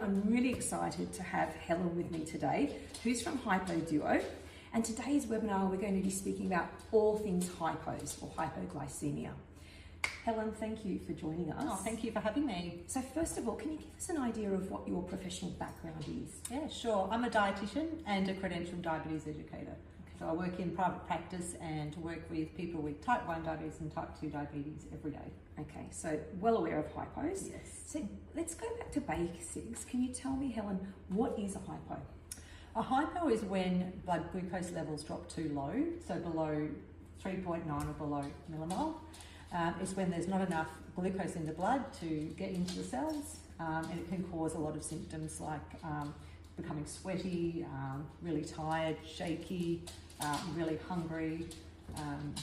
I'm really excited to have Helen with me today, who's from HYPO DUO. And today's webinar, we're going to be speaking about all things hypos or hypoglycemia. Helen, thank you for joining us. Oh, thank you for having me. So first of all, can you give us an idea of what your professional background is? Yeah, sure. I'm a dietitian and a credentialed diabetes educator. So I work in private practice and work with people with type 1 diabetes and type 2 diabetes every day. Okay, so well aware of hypos. Yes. So let's go back to basics. Can you tell me, Helen, what is a hypo? A hypo is when blood glucose levels drop too low, so below 3.9 or below millimole. It's when there's not enough glucose in the blood to get into the cells, and it can cause a lot of symptoms like becoming sweaty, really tired, shaky, really hungry,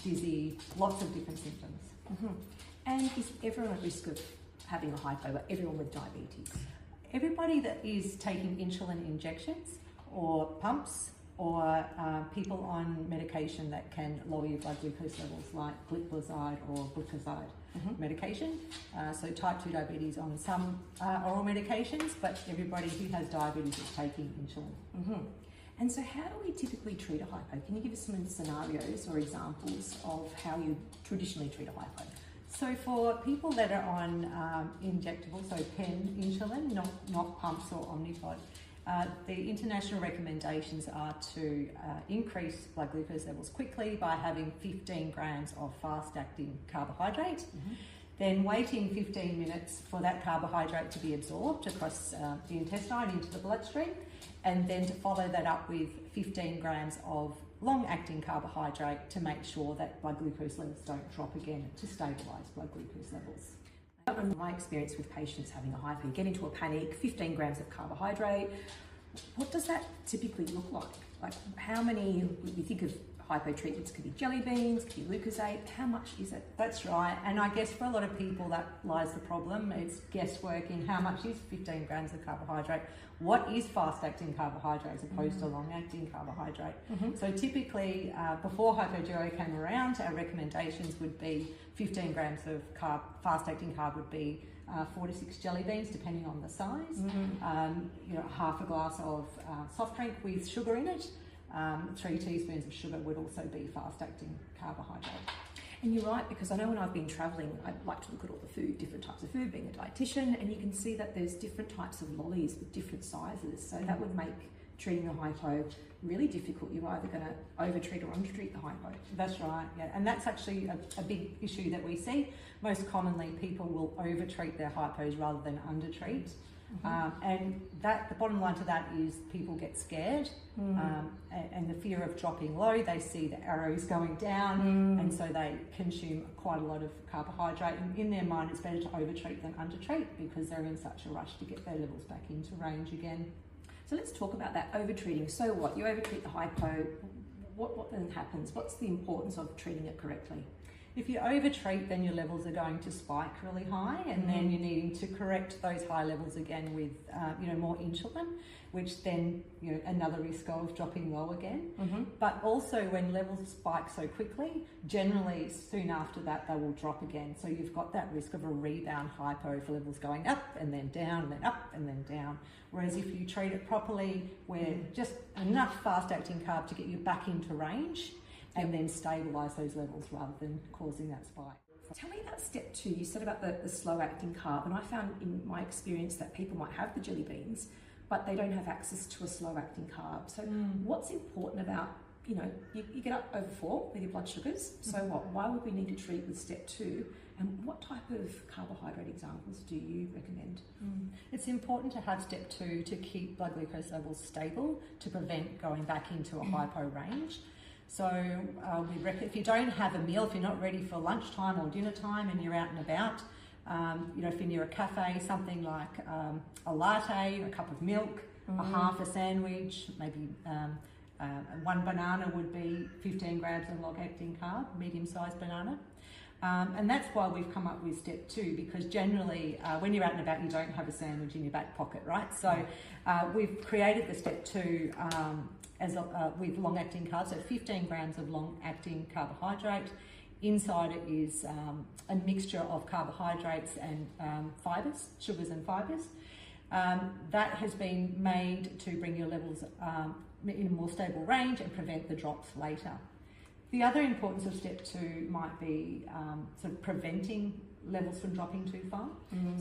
dizzy, lots of different symptoms. Mm-hmm. And is everyone at risk of having a hypo, everyone with diabetes? Everybody that is taking insulin injections or pumps or people on medication that can lower your blood glucose levels like glipizide or glucoside medication. So type 2 diabetes on some oral medications, but everybody who has diabetes is taking insulin. And so how do we typically treat a hypo? Can you give us some scenarios or examples of how you traditionally treat a hypo? So for people that are on injectable, so pen insulin, not pumps or Omnipod, the international recommendations are to increase blood glucose levels quickly by having 15 grams of fast-acting carbohydrate, then waiting 15 minutes for that carbohydrate to be absorbed across the intestine into the bloodstream, and then to follow that up with 15 grams of long-acting carbohydrate to make sure that blood glucose levels don't drop again, to stabilise blood glucose levels. In my experience with patients having a hypo, get into a panic, 15 grams of carbohydrate. What does that typically look like? Like how many, we think of hypo treatments, could be jelly beans, could be Lucozade, how much is it? That's right, and I guess for a lot of people that lies the problem. It's guesswork in how much is 15 grams of carbohydrate, what is fast-acting carbohydrate as opposed to long-acting carbohydrate. So typically, before HYPO DUO came around, our recommendations would be 15 grams of fast-acting carb would be 4 to 6 jelly beans, depending on the size, half a glass of soft drink with sugar in it, 3 teaspoons of sugar would also be fast-acting carbohydrate. And you're right, because I know when I've been travelling, I like to look at all the food, different types of food, being a dietitian, and you can see that there's different types of lollies with different sizes. So that would make treating a hypo really difficult. You're either going to over-treat or under-treat the hypo. That's right, yeah. And that's actually a big issue that we see. Most commonly, people will over-treat their hypos rather than under-treat. And the bottom line to that is people get scared and the fear of dropping low. They see the arrows going down and so they consume quite a lot of carbohydrate, and in their mind it's better to over-treat than under-treat because they're in such a rush to get their levels back into range again. So let's talk about that over-treating. So what? You over-treat the hypo, what then happens? What's the importance of treating it correctly? If you over-treat, then your levels are going to spike really high, and then you're needing to correct those high levels again with more insulin, which then another risk of dropping low again. But also when levels spike so quickly, generally soon after that they will drop again. So you've got that risk of a rebound hypo for levels going up and then down, and then up and then down. Whereas if you treat it properly, where just enough fast-acting carb to get you back into range, and then stabilise those levels rather than causing that spike. Tell me about step 2. You said about the slow-acting carb, and I found in my experience that people might have the jelly beans, but they don't have access to a slow-acting carb. So what's important about, you get up over 4 with your blood sugars, so what? Why would we need to treat with step 2? And what type of carbohydrate examples do you recommend? It's important to have step 2 to keep blood glucose levels stable to prevent going back into a hypo range. So we reckon if you don't have a meal, if you're not ready for lunchtime or dinner time and you're out and about, if you're near a cafe, something like a latte, a cup of milk, a half a sandwich, maybe 1 banana would be 15 grams of long-acting carb, medium-sized banana. And that's why we've come up with step 2, because generally when you're out and about you don't have a sandwich in your back pocket, right? So we've created the step 2 with long-acting carbs, so 15 grams of long-acting carbohydrate. Inside it is a mixture of carbohydrates and fibres, sugars and fibres. That has been made to bring your levels in a more stable range and prevent the drops later. The other importance of step 2 might be sort of preventing levels from dropping too far.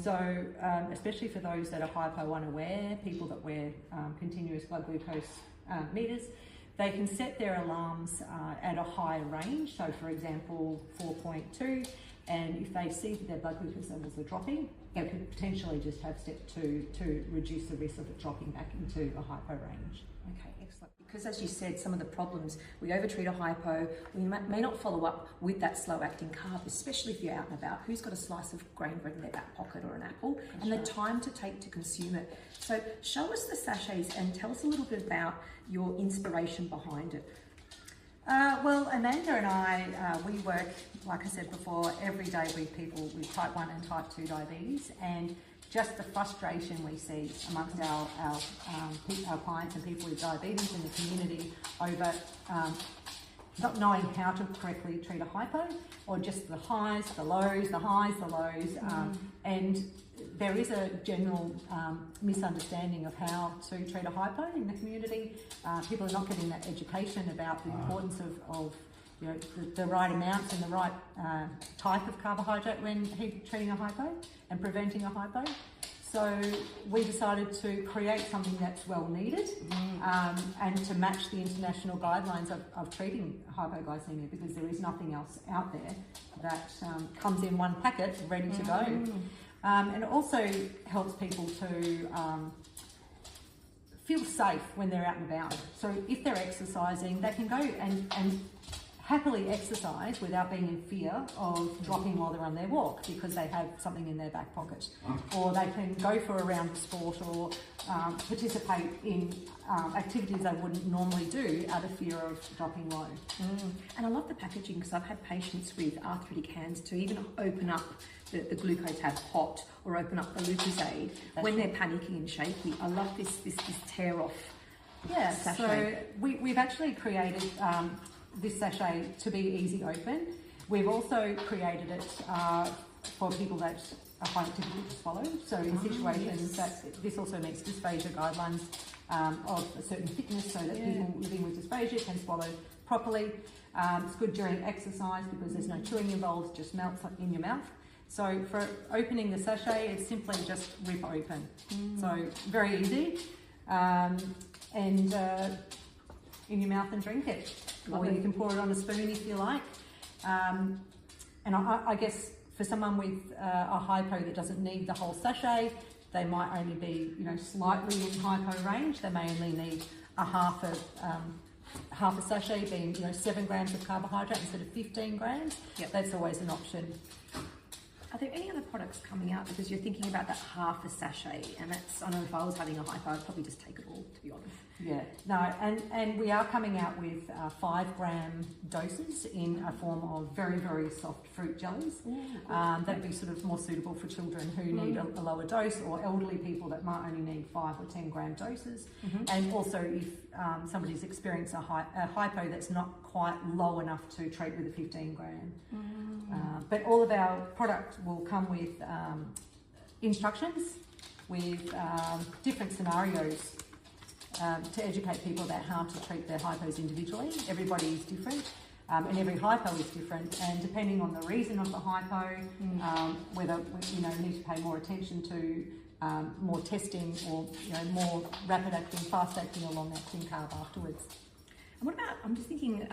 So especially for those that are hypo unaware, people that wear continuous blood glucose meters, they can set their alarms at a higher range. So for example, 4.2, and if they see that their blood glucose levels are dropping, they could potentially just have step 2 to reduce the risk of it dropping back into a hypo range. Okay, excellent. Because as you said, some of the problems, we overtreat a hypo, we may not follow up with that slow-acting carb, especially if you're out and about. Who's got a slice of grain bread in their back pocket or an apple? And the time to take to consume it. So show us the sachets and tell us a little bit about your inspiration behind it. Well, Amanda and I, we work, like I said before, every day with people with type 1 and type 2 diabetes, and just the frustration we see amongst our clients and people with diabetes in the community over not knowing how to correctly treat a hypo, or just the highs, the lows, the highs, the lows, and there is a general misunderstanding of how to treat a hypo in the community. People are not getting that education about the importance of you know, the right amounts and the right type of carbohydrate when treating a hypo and preventing a hypo. So we decided to create something that's well needed and to match the international guidelines of treating hypoglycemia, because there is nothing else out there that comes in one packet ready to go. And it also helps people to feel safe when they're out and about. So if they're exercising, they can go and happily exercise without being in fear of dropping while they're on their walk because they have something in their back pocket. Or they can go for a round of sport or participate in activities they wouldn't normally do out of fear of dropping low. And I love the packaging, because I've had patients with arthritic hands to even open up the glucose tab hot or open up the Lucozade when they're panicking and shaky. I love this tear off sachet. So we've actually created this sachet to be easy open. We've also created it for people that find it difficult to swallow. So in situations that this also meets dysphagia guidelines of a certain thickness, so that people living with dysphagia can swallow properly. It's good during exercise because there's no chewing involved, just melts in your mouth. So for opening the sachet, it's simply just rip open. So very easy. And in your mouth and drink it. Or you can pour it on a spoon if you like. And I guess for someone with a hypo that doesn't need the whole sachet, they might only be, you know, slightly in hypo range. They may only need a half a sachet, being, you know, 7 grams of carbohydrate instead of 15 grams. That's always an option. Are there any other products coming out? Because you're thinking about that half a sachet, and that's, I know if I was having a hypo, I'd probably just take it all, to be honest. Yeah, no, and we are coming out with 5 gram doses in a form of very, very soft fruit jellies. That'd be sort of more suitable for children who need a lower dose, or elderly people that might only need 5 or 10 gram doses. And also if somebody's experienced a hypo that's not quite low enough to treat with a 15 gram. But all of our product will come with instructions, with different scenarios to educate people about how to treat their hypos individually. Everybody is different, and every hypo is different, and depending on the reason of the hypo, whether we need to pay more attention to more testing, or more rapid acting, fast acting, or long acting carb afterwards. And what about, I'm just thinking,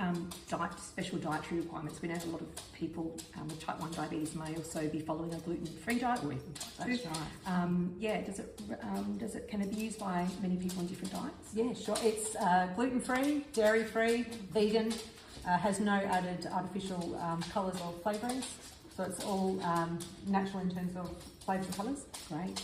special dietary requirements. We know a lot of people with type 1 diabetes may also be following a gluten-free diet, or even type 2. That's right. Can it be used by many people on different diets? Yeah, sure. It's gluten-free, dairy-free, vegan, has no added artificial colours or flavourings. So it's all natural in terms of flavours and colours. Great.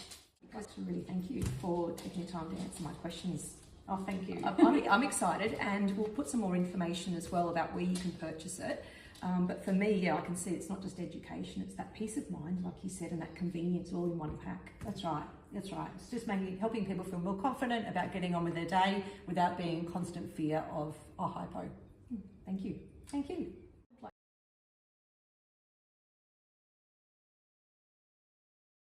Guys, really thank you for taking the time to answer my questions. Oh, thank you. I'm excited, and we'll put some more information as well about where you can purchase it. But for me, I can see it's not just education, it's that peace of mind, like you said, and that convenience all in one pack. That's right. It's just helping people feel more confident about getting on with their day without being in constant fear of a hypo. Thank you. Thank you.